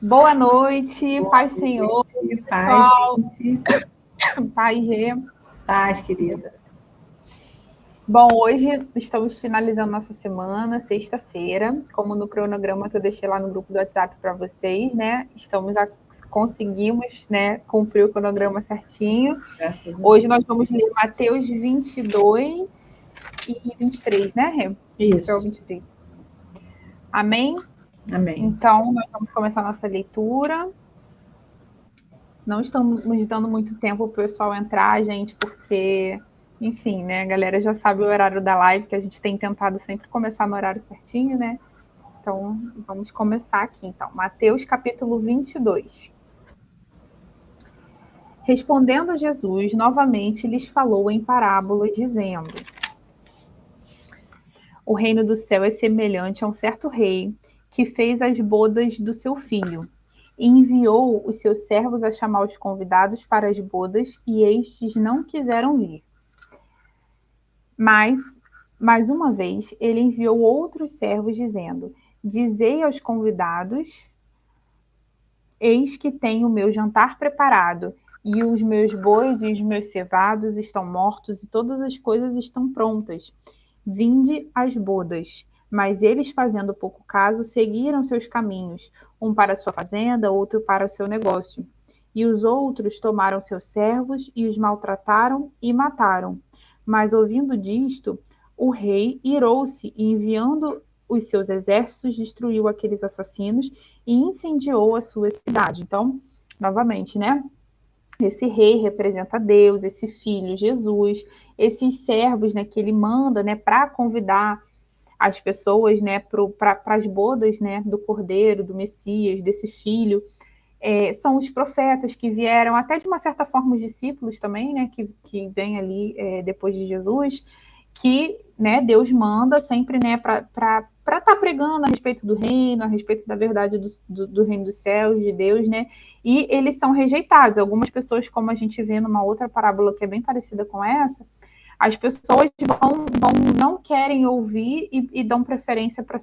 Boa noite, Boa paz Senhor, noite, paz, pessoal, gente. paz Rê. Paz, querida. Bom, hoje estamos finalizando nossa semana, sexta-feira, como no cronograma que eu deixei lá no grupo do WhatsApp para vocês, né? Conseguimos, né, cumprir o cronograma certinho. Graças a Hoje Deus. nós vamos ler Mateus 22 e 23, né, Rê? Até o Isso. 23. Amém? Amém. Então, nós vamos começar a nossa leitura. Não estamos dando muito tempo para o pessoal entrar, gente, porque, enfim, né? A galera já sabe o horário da live, que a gente tem tentado sempre começar no horário certinho, né? Então, vamos começar aqui, então. Mateus, capítulo 22. Respondendo Jesus, novamente lhes falou em parábolas, dizendo: O reino do céu é semelhante a um certo rei que fez as bodas do seu filho e enviou os seus servos a chamar os convidados para as bodas, e estes não quiseram vir. Mas, mais uma vez, ele enviou outros servos, dizendo: Dizei aos convidados: Eis que tenho o meu jantar preparado, e os meus bois e os meus cevados estão mortos, e todas as coisas estão prontas. Vinde às bodas. Mas eles, fazendo pouco caso, seguiram seus caminhos, um para a sua fazenda, outro para o seu negócio. E os outros tomaram seus servos e os maltrataram e mataram. Mas ouvindo disto, o rei irou-se e, enviando os seus exércitos, destruiu aqueles assassinos e incendiou a sua cidade. Então, novamente, né? Esse rei representa Deus, esse filho Jesus, esses servos, né, que ele manda, né, para convidar as pessoas, né, para as bodas, né, do Cordeiro, do Messias, desse filho. São os profetas que vieram, até de uma certa forma os discípulos também, né, que vêm ali depois de Jesus, que, né, Deus manda sempre, né, para estar pregando a respeito do reino, a respeito da verdade do reino dos céus, de Deus, né, e eles são rejeitados. Algumas pessoas, como a gente vê numa outra parábola que é bem parecida com essa, as pessoas não querem ouvir e dão preferência para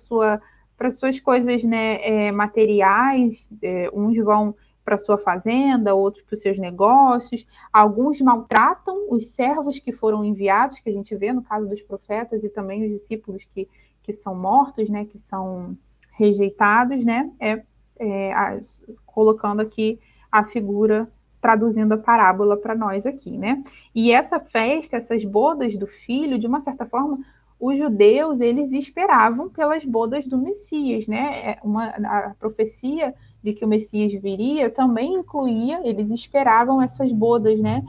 suas coisas, né, materiais. Uns vão para sua fazenda, outros para os seus negócios. Alguns maltratam os servos que foram enviados, que a gente vê no caso dos profetas, e também os discípulos que são mortos, né, que são rejeitados, né, colocando aqui a figura, traduzindo a parábola para nós aqui, né? E essa festa, essas bodas do filho, de uma certa forma, os judeus, eles esperavam pelas bodas do Messias, né? A profecia de que o Messias viria também incluía, eles esperavam essas bodas, né?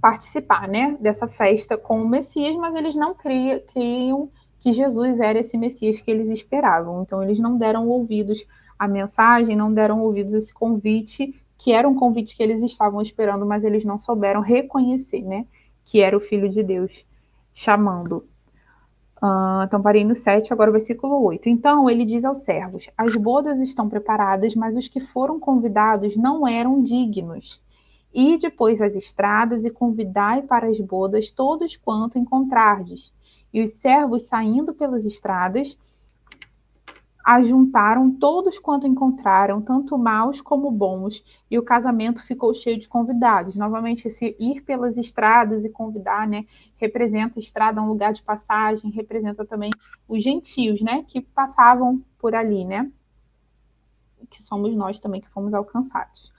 Participar, né? Dessa festa com o Messias, mas eles não criam que Jesus era esse Messias que eles esperavam. Então, eles não deram ouvidos à mensagem, não deram ouvidos a esse convite, que era um convite que eles estavam esperando, mas eles não souberam reconhecer, né? Que era o Filho de Deus chamando. Então, parei no 7, agora o versículo 8. Então, ele diz aos servos: As bodas estão preparadas, mas os que foram convidados não eram dignos. E depois às estradas e convidai para as bodas todos quanto encontrardes. E os servos, saindo pelas estradas, ajuntaram todos quanto encontraram, tanto maus como bons, e o casamento ficou cheio de convidados. Novamente, esse ir pelas estradas e convidar, né, representa estrada, um lugar de passagem, representa também os gentios, né, que passavam por ali, né, que somos nós também que fomos alcançados.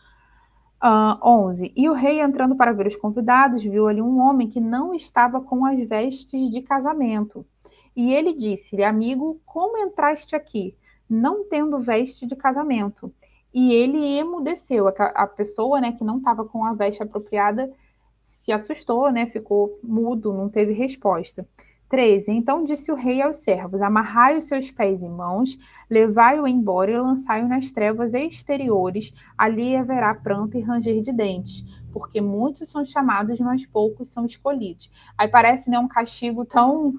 11. E o rei, entrando para ver os convidados, viu ali um homem que não estava com as vestes de casamento. E ele disse-lhe: Amigo, como entraste aqui, não tendo veste de casamento? E ele emudeceu. A pessoa, né, que não estava com a veste apropriada se assustou, né, ficou mudo, não teve resposta. 13. Então disse o rei aos servos: Amarrai os seus pés e mãos, levai-o embora e lançai-o nas trevas exteriores. Ali haverá pranto e ranger de dentes, porque muitos são chamados, mas poucos são escolhidos. Aí parece, né, um castigo tão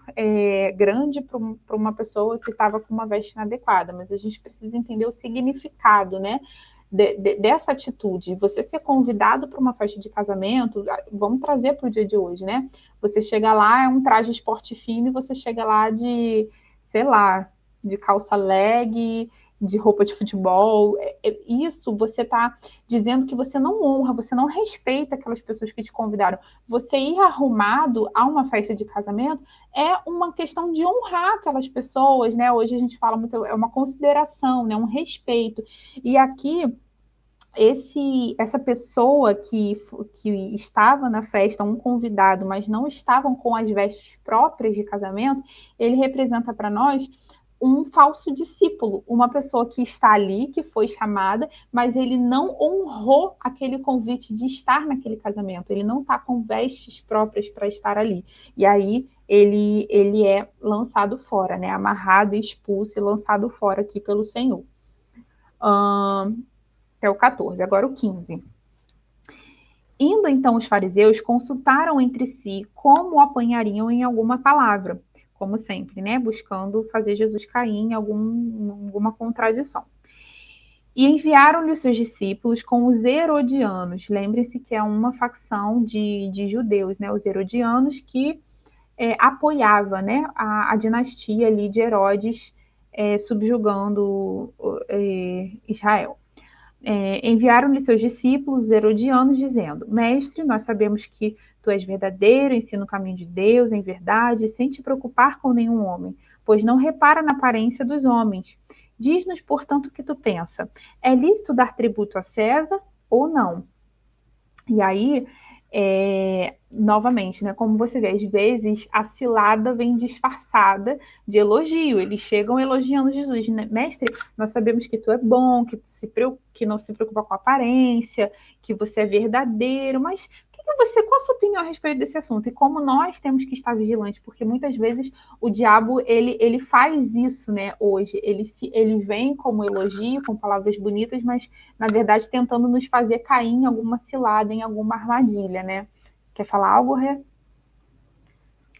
grande para uma pessoa que estava com uma veste inadequada, mas a gente precisa entender o significado, né, dessa atitude. Você ser convidado para uma festa de casamento, vamos trazer para o dia de hoje, né? Você chega lá, é um traje esporte fino, e você chega lá de, sei lá, de calça leg, de roupa de futebol. Isso você está dizendo que você não honra, você não respeita aquelas pessoas que te convidaram. Você ir arrumado a uma festa de casamento é uma questão de honrar aquelas pessoas, né? Hoje a gente fala muito, é uma consideração, né? Um respeito. E aqui essa pessoa que estava na festa, um convidado, mas não estavam com as vestes próprias de casamento, ele representa para nós um falso discípulo, uma pessoa que está ali, que foi chamada, mas ele não honrou aquele convite de estar naquele casamento, ele não está com vestes próprias para estar ali. E aí ele é lançado fora, né? Amarrado, expulso e lançado fora aqui pelo Senhor. Até o 14, agora o 15. Indo então os fariseus, consultaram entre si como o apanhariam em alguma palavra, como sempre, né? Buscando fazer Jesus cair em alguma contradição. E enviaram-lhe os seus discípulos com os herodianos. Lembrem-se que é uma facção de judeus, né? Os herodianos que apoiava, né, a dinastia ali de Herodes, subjugando Israel. Enviaram-lhe seus discípulos herodianos, dizendo: Mestre, nós sabemos que tu és verdadeiro, ensina o caminho de Deus em verdade, sem te preocupar com nenhum homem, pois não repara na aparência dos homens. Diz-nos, portanto, o que tu pensa. É lícito dar tributo a César ou não? E aí, novamente, né, como você vê, às vezes a cilada vem disfarçada de elogio. Eles chegam elogiando Jesus, né? Mestre, nós sabemos que tu é bom, que não se preocupa com a aparência, que você é verdadeiro, mas qual a sua opinião a respeito desse assunto? E como nós temos que estar vigilantes, porque muitas vezes o diabo, ele faz isso, né, hoje. Ele vem como elogio, com palavras bonitas, mas, na verdade, tentando nos fazer cair em alguma cilada, em alguma armadilha, né? Quer falar algo, Rê?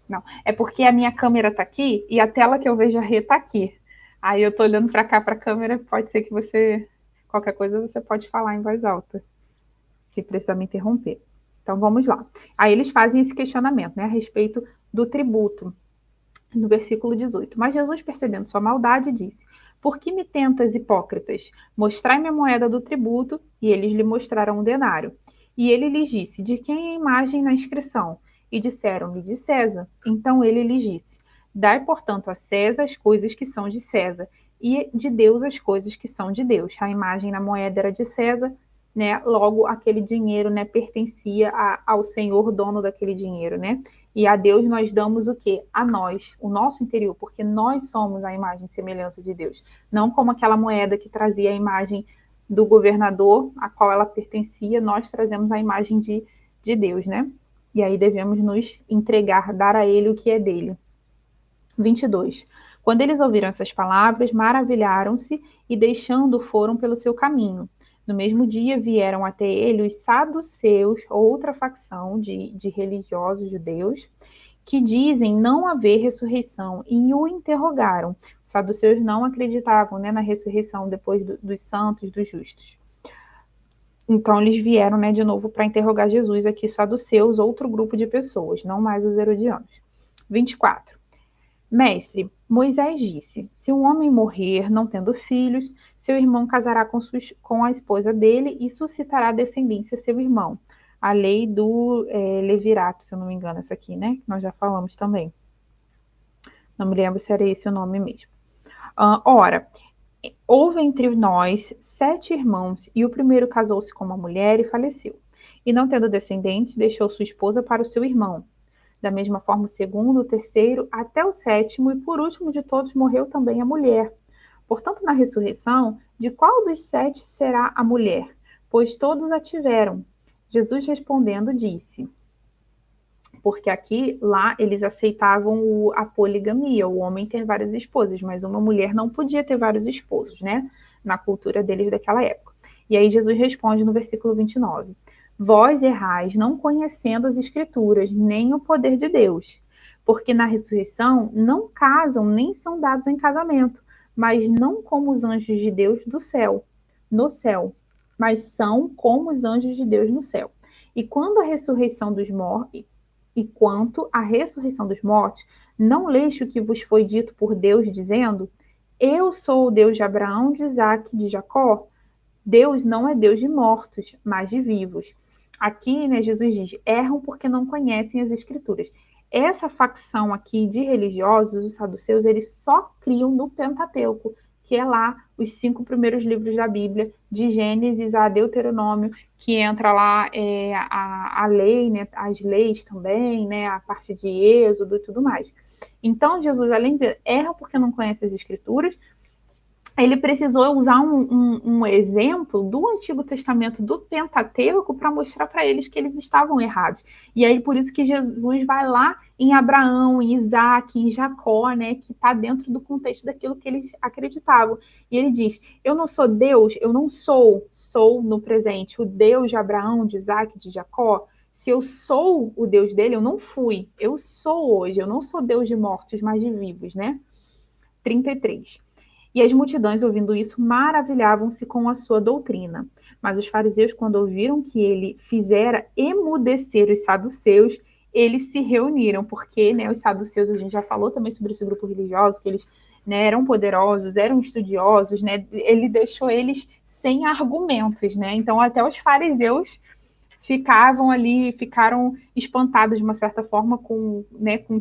Não. É porque a minha câmera tá aqui e a tela que eu vejo a Rê tá aqui. Aí eu tô olhando para cá, para a câmera, pode ser que qualquer coisa você pode falar em voz alta, se precisar me interromper. Então, vamos lá. Aí eles fazem esse questionamento, né, a respeito do tributo, no versículo 18. Mas Jesus, percebendo sua maldade, disse: Por que me tentas, hipócritas? Mostrai-me a moeda do tributo. E eles lhe mostraram um denário. E ele lhes disse: De quem é a imagem na inscrição? E disseram-lhe: De César. Então ele lhes disse: Dai, portanto, a César as coisas que são de César, e de Deus as coisas que são de Deus. A imagem na moeda era de César, né? Logo, aquele dinheiro, né, pertencia ao Senhor, dono daquele dinheiro, né? E a Deus nós damos o quê? A nós, o nosso interior, porque nós somos a imagem e semelhança de Deus. Não como aquela moeda que trazia a imagem do governador, a qual ela pertencia, nós trazemos a imagem de Deus, né? E aí devemos nos entregar, dar a ele o que é dele. 22. Quando eles ouviram essas palavras, maravilharam-se e, deixando, foram pelo seu caminho. No mesmo dia vieram até ele os saduceus, outra facção de religiosos judeus, que dizem não haver ressurreição, e o interrogaram. Os saduceus não acreditavam, né, na ressurreição depois dos santos, dos justos. Então eles vieram, né, de novo para interrogar Jesus aqui, saduceus, outro grupo de pessoas, não mais os herodianos. 24. Mestre, Moisés disse: se um homem morrer não tendo filhos, seu irmão casará com a esposa dele e suscitará descendência a seu irmão. A lei do levirato, se eu não me engano, essa aqui, né? Que nós já falamos também. Não me lembro se era esse o nome mesmo. Ora, houve entre nós 7 irmãos, e o primeiro casou-se com uma mulher e faleceu. E não tendo descendentes, deixou sua esposa para o seu irmão. Da mesma forma, o segundo, o terceiro, até o 7º, e por último de todos morreu também a mulher. Portanto, na ressurreição, de qual dos 7 será a mulher? Pois todos a tiveram. Jesus respondendo disse, porque lá eles aceitavam a poligamia, o homem ter várias esposas, mas uma mulher não podia ter vários esposos, né? Na cultura deles daquela época. E aí Jesus responde no versículo 29. Vós errais, não conhecendo as Escrituras, nem o poder de Deus. Porque na ressurreição não casam, nem são dados em casamento, mas não como os anjos de Deus no céu, mas são como os anjos de Deus no céu. E quanto à ressurreição dos mortos, não leste o que vos foi dito por Deus, dizendo: eu sou o Deus de Abraão, de Isaac, de Jacó. Deus não é Deus de mortos, mas de vivos. Aqui, né, Jesus diz, erram porque não conhecem as Escrituras. Essa facção aqui de religiosos, os saduceus, eles só criam no Pentateuco, que é lá os 5 primeiros livros da Bíblia, de Gênesis a Deuteronômio, que entra lá a lei, né, as leis também, né, a parte de Êxodo e tudo mais. Então, Jesus, além de dizer, erra porque não conhece as Escrituras, ele precisou usar um exemplo do Antigo Testamento, do Pentateuco, para mostrar para eles que eles estavam errados. E aí, por isso que Jesus vai lá em Abraão, em Isaac, em Jacó, né, que está dentro do contexto daquilo que eles acreditavam. E ele diz, eu não sou Deus, eu não sou no presente, o Deus de Abraão, de Isaac, de Jacó. Se eu sou o Deus dele, eu não fui. Eu sou hoje, eu não sou Deus de mortos, mas de vivos, né? 33. E as multidões, ouvindo isso, maravilhavam-se com a sua doutrina. Mas os fariseus, quando ouviram que ele fizera emudecer os saduceus, eles se reuniram, porque, né, os saduceus, a gente já falou também sobre esse grupo religioso, que eles, né, eram poderosos, eram estudiosos, né, ele deixou eles sem argumentos, né, então até os fariseus ficaram espantados de uma certa forma, com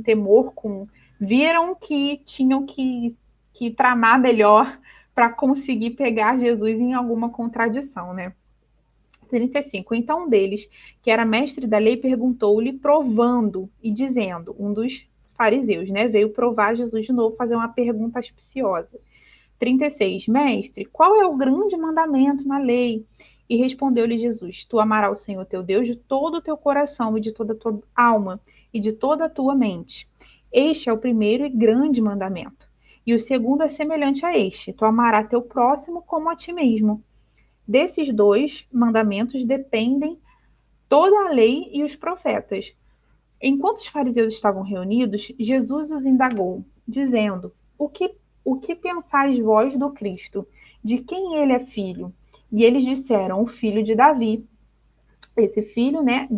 temor, viram que tinham que tramar melhor para conseguir pegar Jesus em alguma contradição, né? 35. Então um deles, que era mestre da lei, perguntou-lhe, provando e dizendo, um dos fariseus, né? Veio provar Jesus de novo, fazer uma pergunta aspiciosa. 36. Mestre, qual é o grande mandamento na lei? E respondeu-lhe Jesus, tu amarás o Senhor teu Deus de todo o teu coração e de toda a tua alma e de toda a tua mente. Este é o primeiro e grande mandamento. E o segundo é semelhante a este, tu amarás teu próximo como a ti mesmo. Desses 2 mandamentos dependem toda a lei e os profetas. Enquanto os fariseus estavam reunidos, Jesus os indagou, dizendo, o que pensais vós do Cristo? De quem ele é filho? E eles disseram, o filho de Davi. Esse filho, né,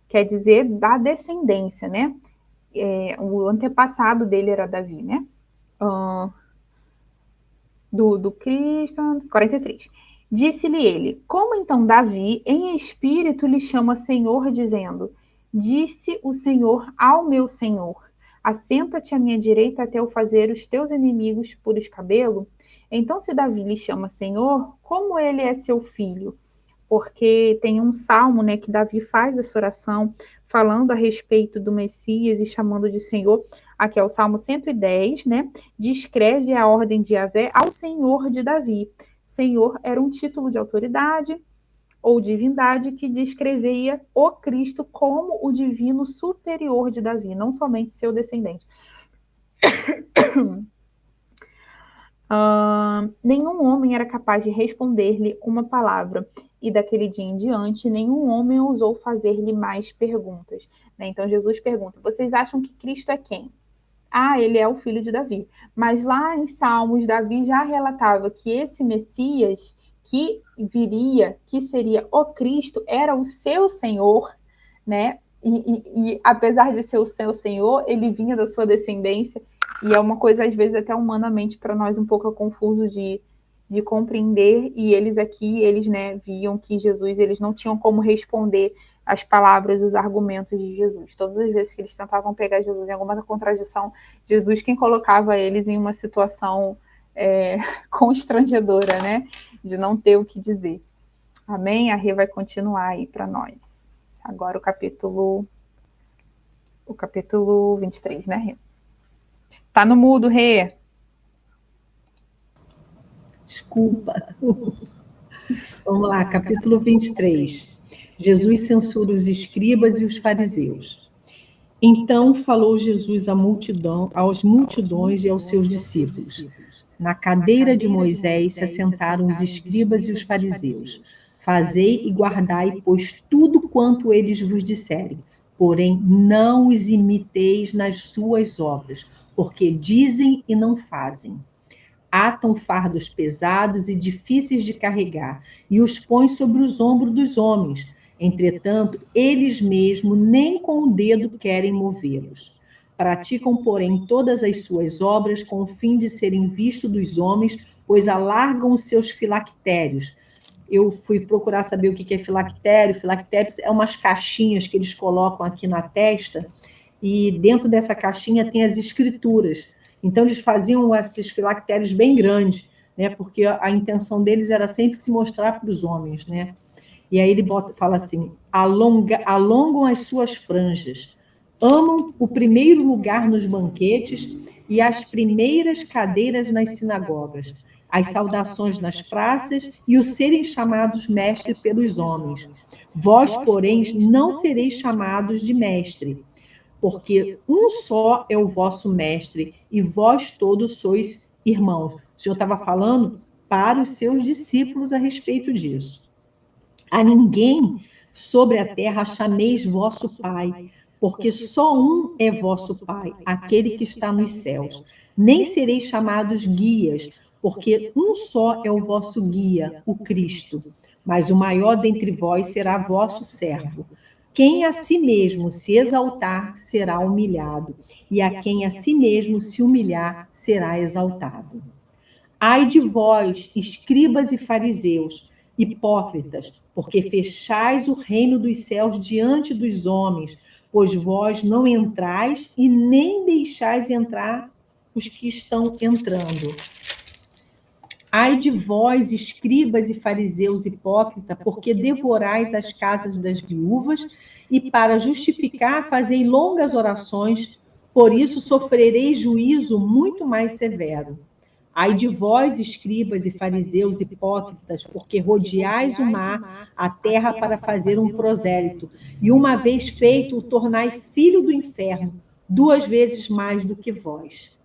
quer dizer da descendência, né? O antepassado dele era Davi, né? Do Cristo, 43. Disse-lhe ele, como então Davi, em espírito, lhe chama Senhor, dizendo, disse o Senhor ao meu Senhor, assenta-te à minha direita até eu fazer os teus inimigos por escabelo? Então, se Davi lhe chama Senhor, como ele é seu filho? Porque tem um salmo, né, que Davi faz essa oração, falando a respeito do Messias e chamando de Senhor. Aqui é o Salmo 110, né? Descreve a ordem de Yahvé ao Senhor de Davi. Senhor era um título de autoridade ou divindade que descrevia o Cristo como o divino superior de Davi, não somente seu descendente. Nenhum homem era capaz de responder-lhe uma palavra, e daquele dia em diante, nenhum homem ousou fazer-lhe mais perguntas. Né? Então Jesus pergunta, vocês acham que Cristo é quem? Ele é o filho de Davi. Mas lá em Salmos, Davi já relatava que esse Messias que viria, que seria o Cristo, era o seu Senhor, né? E apesar de ser o seu Senhor, ele vinha da sua descendência, e é uma coisa, às vezes, até humanamente para nós um pouco confuso de compreender, e eles aqui, eles, né, viam que Jesus, eles não tinham como responder as palavras, os argumentos de Jesus. Todas as vezes que eles tentavam pegar Jesus em alguma contradição, Jesus quem colocava eles em uma situação constrangedora, né, de não ter o que dizer. Amém? A Rê vai continuar aí para nós. Agora o capítulo 23, né, Rê? Tá no mudo, Rê. Desculpa. Vamos lá, capítulo 23. Jesus censura os escribas e os fariseus. Então falou Jesus aos multidões e aos seus discípulos. Na cadeira de Moisés se assentaram os escribas e os fariseus. Fazei e guardai, pois, tudo quanto eles vos disserem. Porém, não os imiteis nas suas obras, porque dizem e não fazem. Atam fardos pesados e difíceis de carregar, e os põem sobre os ombros dos homens. Entretanto, eles mesmos nem com o dedo querem movê-los. Praticam, porém, todas as suas obras com o fim de serem vistos dos homens, pois alargam os seus filactérios. Eu fui procurar saber o que é filactério. Filactério é umas caixinhas que eles colocam aqui na testa, e dentro dessa caixinha tem as escrituras. Então, eles faziam esses filactérios bem grandes, né, porque a intenção deles era sempre se mostrar para os homens, né? E aí ele fala assim, alongam as suas franjas, amam o primeiro lugar nos banquetes e as primeiras cadeiras nas sinagogas, as saudações nas praças e o serem chamados mestre pelos homens. Vós, porém, não sereis chamados de mestre, porque um só é o vosso mestre e vós todos sois irmãos. O Senhor estava falando para os seus discípulos a respeito disso. A ninguém sobre a terra chameis vosso Pai, porque só um é vosso Pai, aquele que está nos céus. Nem sereis chamados guias, porque um só é o vosso guia, o Cristo. Mas o maior dentre vós será vosso servo. Quem a si mesmo se exaltar será humilhado, e a quem a si mesmo se humilhar será exaltado. Ai de vós, escribas e fariseus, hipócritas, porque fechais o reino dos céus diante dos homens, pois vós não entrais e nem deixais entrar os que estão entrando. Ai de vós, escribas e fariseus hipócritas, porque devorais as casas das viúvas e para justificar fazei longas orações, por isso sofrereis juízo muito mais severo. Ai de vós, escribas e fariseus hipócritas, porque rodeais o mar, a terra para fazer um prosélito, e uma vez feito, o tornai filho do inferno, 2 vezes mais do que vós.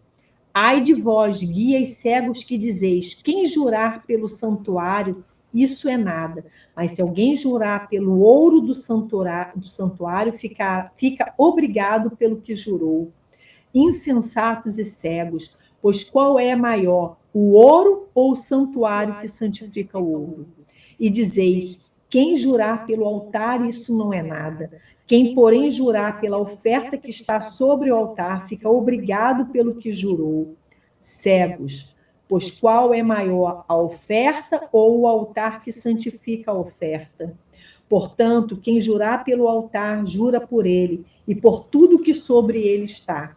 Ai de vós, guias cegos que dizeis, quem jurar pelo santuário, isso é nada. Mas se alguém jurar pelo ouro do santuário fica obrigado pelo que jurou. Insensatos e cegos, pois qual é maior, o ouro ou o santuário que santifica o ouro? E dizeis, quem jurar pelo altar, isso não é nada. Quem, porém, jurar pela oferta que está sobre o altar, fica obrigado pelo que jurou. Cegos, pois qual é maior, a oferta ou o altar que santifica a oferta? Portanto, quem jurar pelo altar, jura por ele, e por tudo que sobre ele está.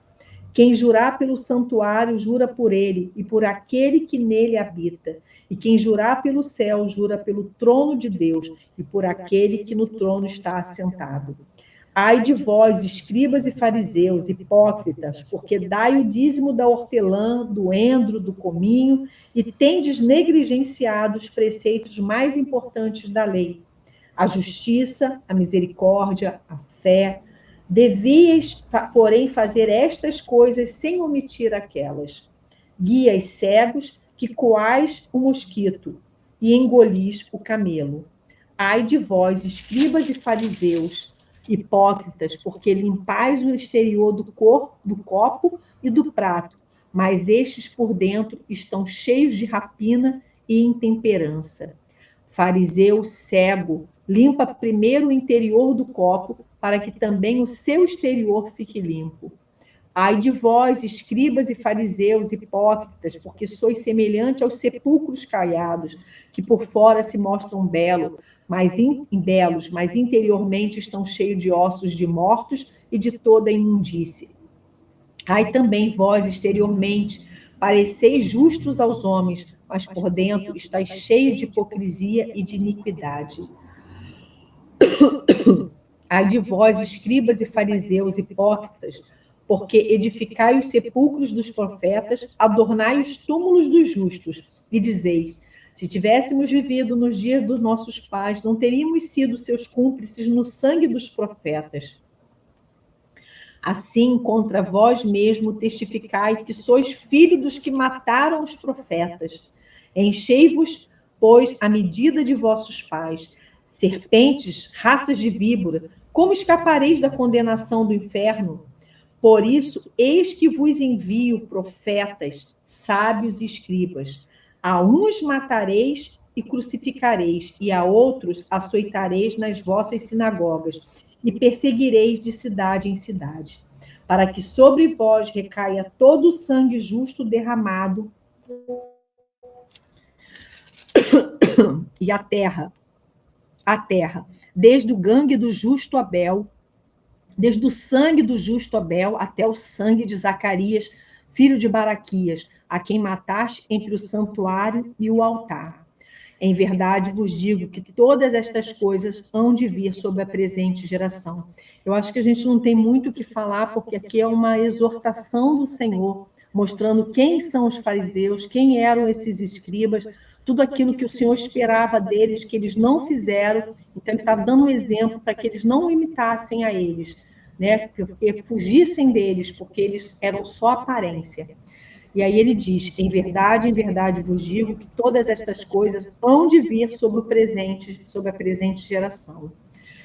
Quem jurar pelo santuário, jura por ele, e por aquele que nele habita. E quem jurar pelo céu, jura pelo trono de Deus, e por aquele que no trono está assentado. Ai de vós, escribas e fariseus, hipócritas, porque dai o dízimo da hortelã, do endro, do cominho, e tendes negligenciado os preceitos mais importantes da lei: a justiça, a misericórdia, a fé. Devíeis, porém, fazer estas coisas sem omitir aquelas. Guias cegos, que coais o mosquito e engolis o camelo. Ai de vós, escribas e fariseus, hipócritas, porque limpais o exterior do copo e do prato, mas estes por dentro estão cheios de rapina e intemperança. Fariseu cego, limpa primeiro o interior do copo, para que também o seu exterior fique limpo. Ai de vós, escribas e fariseus hipócritas, porque sois semelhante aos sepulcros caiados, que por fora se mostram belos, mas interiormente estão cheios de ossos de mortos e de toda imundície. Ai também vós, exteriormente, pareceis justos aos homens, mas por dentro estáis cheios de hipocrisia e de iniquidade. Ai de vós, escribas e fariseus hipócritas, porque edificai os sepulcros dos profetas, adornai os túmulos dos justos, e dizeis, se tivéssemos vivido nos dias dos nossos pais, não teríamos sido seus cúmplices no sangue dos profetas. Assim, contra vós mesmo testificai que sois filhos dos que mataram os profetas. Enchei-vos, pois, a medida de vossos pais. Serpentes, raças de víbora, como escapareis da condenação do inferno? Por isso, eis que vos envio profetas, sábios e escribas. A uns matareis e crucificareis, e a outros açoitareis nas vossas sinagogas, e perseguireis de cidade em cidade, para que sobre vós recaia todo o sangue justo derramado e a terra, desde o gangue do justo Abel, desde o sangue do justo Abel até o sangue de Zacarias, filho de Baraquias, a quem mataste entre o santuário e o altar. Em verdade vos digo que todas estas coisas hão de vir sobre a presente geração. Eu acho que a gente não tem muito o que falar, porque aqui é uma exortação do Senhor, mostrando quem são os fariseus, quem eram esses escribas, tudo aquilo que o Senhor esperava deles, que eles não fizeram. Então, ele estava dando um exemplo para que eles não imitassem a eles, né? Porque fugissem deles, porque eles eram só aparência. E aí ele diz, em verdade vos digo que todas estas coisas hão de vir sobre a presente geração.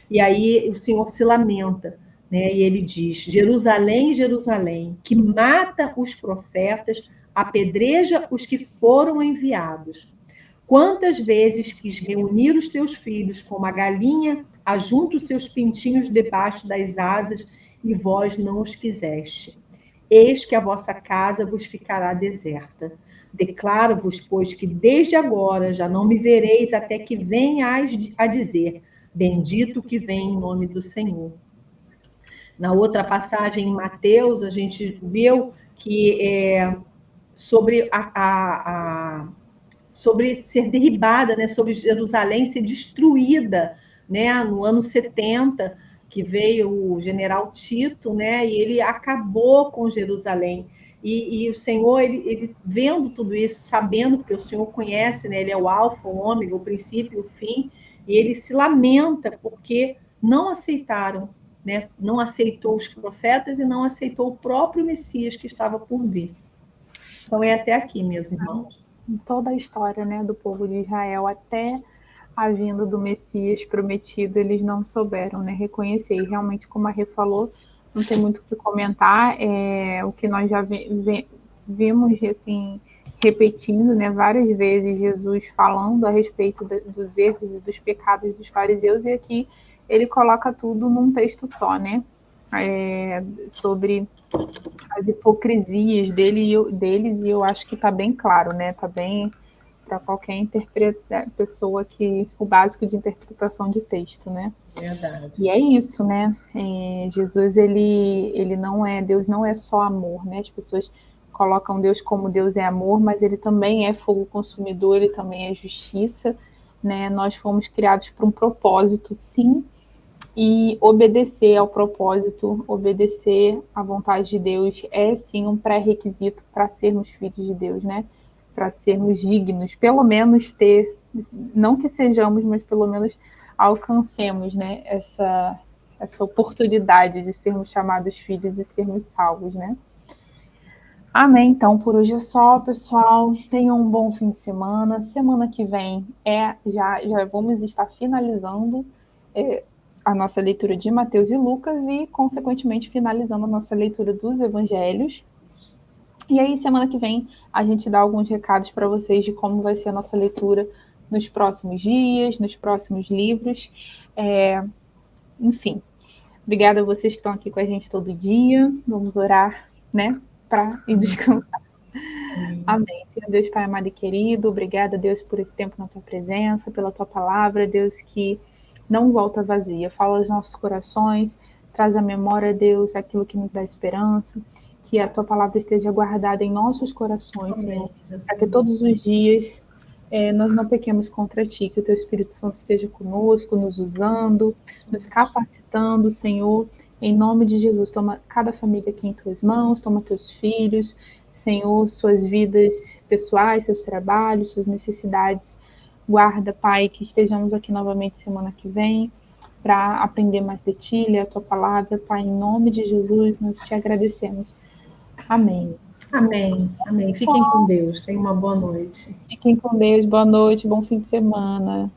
E aí o Senhor se lamenta, né? E ele diz, Jerusalém, Jerusalém, que mata os profetas, apedreja os que foram enviados. Quantas vezes quis reunir os teus filhos como a galinha ajunta os seus pintinhos debaixo das asas, e vós não os quiseste. Eis que a vossa casa vos ficará deserta. Declaro-vos, pois, que desde agora já não me vereis até que venhais a dizer, bendito que vem em nome do Senhor. Na outra passagem, em Mateus, a gente viu que sobre sobre ser derribada, né, sobre Jerusalém ser destruída, né, no ano 70, que veio o general Tito, né, e ele acabou com Jerusalém. E o Senhor, ele vendo tudo isso, sabendo, porque o Senhor conhece, né, ele é o alfa, o ômega, o princípio e o fim, e ele se lamenta porque não aceitaram, né, não aceitou os profetas e não aceitou o próprio Messias que estava por vir. Então é até aqui, meus irmãos. Toda a história, né, do povo de Israel até a vinda do Messias prometido, eles não souberam, né, reconhecer. E realmente, como a Rê falou, não tem muito o que comentar. O que nós já vimos, assim, repetindo, né, várias vezes, Jesus falando a respeito dos erros e dos pecados dos fariseus, e aqui ele coloca tudo num texto só, né, sobre as hipocrisias deles, e eu acho que está bem claro, né, está bem para qualquer pessoa que o básico de interpretação de texto, né? Verdade. E é isso, né? Jesus, ele não é, Deus não é só amor, né? As pessoas colocam Deus como Deus é amor, mas ele também é fogo consumidor, ele também é justiça, né? Nós fomos criados para um propósito, sim, e obedecer ao propósito, obedecer à vontade de Deus é sim um pré-requisito para sermos filhos de Deus, né? Para sermos dignos, pelo menos ter, não que sejamos, mas pelo menos alcancemos, né, essa oportunidade de sermos chamados filhos e sermos salvos, né? Amém. Então, por hoje é só, pessoal. Tenham um bom fim de semana. Semana que vem já vamos estar finalizando a nossa leitura de Mateus e Lucas e, consequentemente, finalizando a nossa leitura dos Evangelhos. E aí, semana que vem, a gente dá alguns recados para vocês de como vai ser a nossa leitura nos próximos dias, nos próximos livros. Enfim, obrigada a vocês que estão aqui com a gente todo dia. Vamos orar, né, para ir descansar. Amém. Senhor Deus, Pai amado e querido, obrigada, Deus, por esse tempo na Tua presença, pela Tua palavra, Deus, que não volta vazia. Fala aos nossos corações, traz à memória, Deus, aquilo que nos dá esperança, que a Tua palavra esteja guardada em nossos corações, Senhor, para que todos os dias nós não pequemos contra Ti, que o Teu Espírito Santo esteja conosco, nos usando, nos capacitando, Senhor, em nome de Jesus. Toma cada família aqui em Tuas mãos, toma Teus filhos, Senhor, suas vidas pessoais, seus trabalhos, suas necessidades. Guarda, Pai, que estejamos aqui novamente semana que vem para aprender mais de Ti, ler a Tua palavra, Pai, em nome de Jesus, nós Te agradecemos. Amém. Amém, amém. Fiquem com Deus. Tenham uma boa noite. Fiquem com Deus. Boa noite, bom fim de semana.